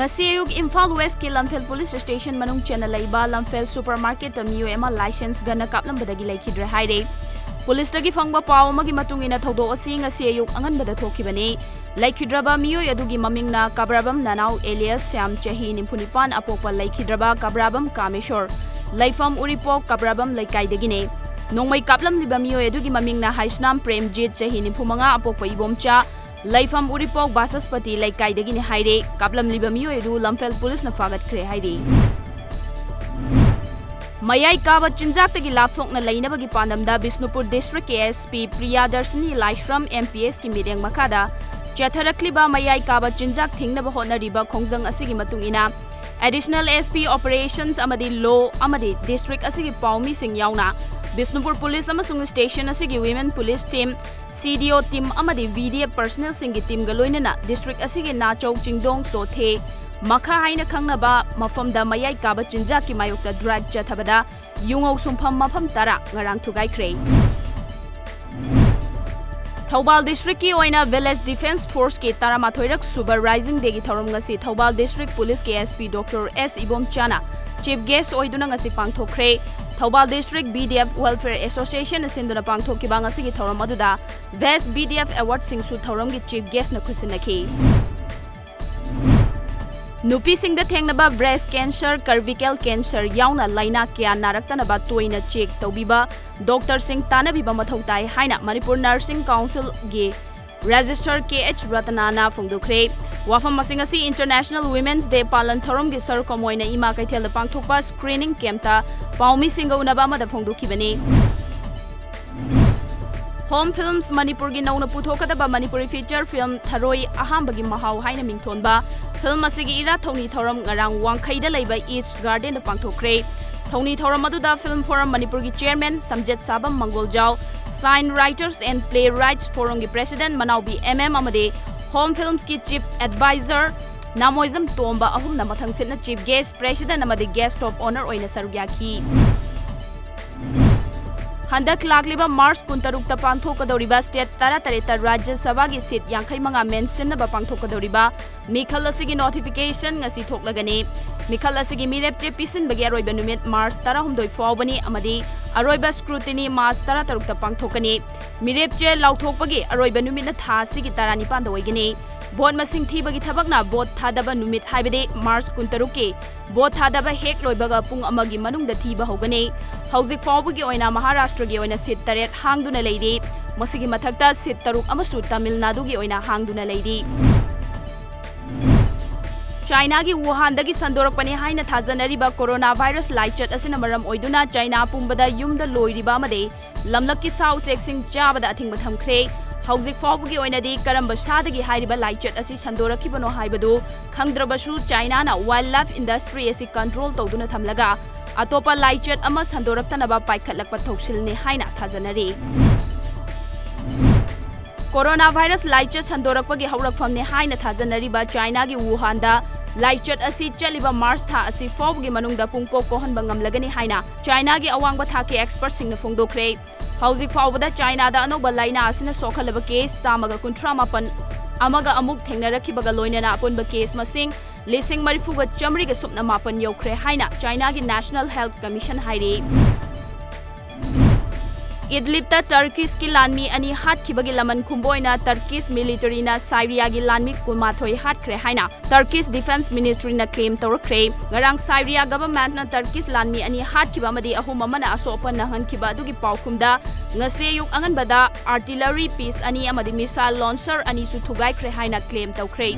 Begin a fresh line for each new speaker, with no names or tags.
ngasi ayuk IMPHAL West ki LAMPHEL Police Station manung chena laiba LAMPHEL Supermarket ta miyo ema license gana kaplambadagi laikhidre haire. Police tagi fangba paw amagi matungina thodok asi ngasi ayuk anganbada thokibani. Laikhidraba miyo yadugi mamingna Kabrabam Nanau alias Syam Chahi Nimpunipan apokpa laikhidraba Kabrabam Kameshor. Laifam Uripok Kabrabam Laikaidagine. Nongmay kaplam liba miyo yadugi mamingna Haisnam Premjit Chahi Nimpumanga apokpa Ibomcha. Laifam Uripok Basaspati Laikaidagine haire. Kaplam liba miyo yadu LAMPHEL Police na fagat kre haire. Mayai Kaba Chinjaktagi Lapthokna Lainabagi Pandamda Bishnupur District ASP Priyadarsini Laishram MPS ki mireng makada Chatharakliba Mayai Kaba Chinjak Thingnaba Hotnariba Khongjang asigi matungina Additional SP Operations amadi Law amadi District asigi Paumi Sing yauna Bishnupur Police amasung Station asigi Women Police Team CDO Team amadi VDF Personnel singi team galoinana District asigi Nachok Chingdong Sothe Makha haina khangnaba mafamda mayai kaba chinjak ki mayokta drive chathabada yungok sumpham mafam tara ngarang thugai khrei. Thoubal District ki oina Village Defense Force ki taramathoirak Super Rising Day ki thorom ngasi Thoubal District Police ki SP Dr. S Ibom Chana Chief Guest oiduna ngasi pangthokre. Thoubal District BDF Welfare Association asinduna pangthokiba ngasi ki thorom aduda Best BDF Award singsu thorom ki Chief Guest na khusinaki. Nupi singda thengnaba breast cancer, cervical cancer yauna laina kya naraktanaba toina check taubiba Dr. Singh tanabiba mathau tai haina Manipur Nursing Council ge Register KH Ratanana phongdokre wafam masingasi International Women's Day palan thorom ge sar komoina ima kaithel pangthokpa screening camp ta paumi singa unaba mada phongdokibani. Home Films Manipur gi nauna puthokadaba Manipuri feature film THAROI AHAMBEL MAHAO haina mingthonba film asigi ira thongni thoram ngarang wangkhaida leiba East Garden da pangthokre. Thongni thoram aduda Film Forum Manipur gi chairman Samjet Sabam Mangoljau, Sign Writers and Playwrights Forum gi president Manaubi MM amade Home Films ki chief advisor Namoizam Tomba ahum na mathang sitna chief guest president amade guest of honor oina sarugya Handak lagliba March 16 pangthokadoriba state taratareta Rajya Sabha gi seat 65 mention na pangthokadoriba mikhal asigi notification ngasi thoklagani mikhal asigi mirepche pisin bagi aroiba numit March 16 faubani amadi aroiba scrutiny March 13 pangthokani mirepche lauthokpagi aroiba numit na tha sigi 19 da oigani Bot masing thibagi thabakna bot thadaba numit haibade March 16 ki bot thadaba hek loibaga pung amagi manungda thiba hogani Hauzik fawbagi oina Maharashtra gi oina seat 8 hangduna leidi masigi mathakta seat 3 amasu Tamil Nadu gi oina hangduna leidi China gi Wuhan dagi sandorakpani haina thajanariba coronavirus laichat asina maram oiduna China pumbada yumda loiriba amade lamlakki sau seksing chabada athingba thamkhre Hauzik fawbagi oinadi karamba sadagi hairiba laichat asi sandorakibano haibadu khangdrabasu China na wildlife industry asi control tawduna thamlaga atopa laichat ama sandoraktanaba paikhatlakpa thoksilni haina thajanari Coronavirus laichat sandorakpagi haurakfamni haina thajanariba China gi Wuhan da laichat asi chaliba March tha asi fawbagi manungda pungko kohanba ngamlagani haina China gi awangba thaki expert singna phongdokre Hauzik fawbada China da anoba laina asina sokhalaba case samaga 38 amaga amuk thengnarakhibaga loinana apunba case masing lising marifuga chamriga supna mapan yokre haina China gi National Health Commission hairi Idlibta Turkish ki lanmi ani hatkibagi laman khumboina Turkish military na Syria gi lanmi kumathoi hatkre haina Turkish Defense Ministry na claim tawkre ngarang Syria government na Turkish lanmi ani hatkiba amadi ahum amana asopa na hankiba adugi paukhumda ngase yuk anganbada artillery piece ani amadi missile launcher ani su thugai kre haina claim tawkre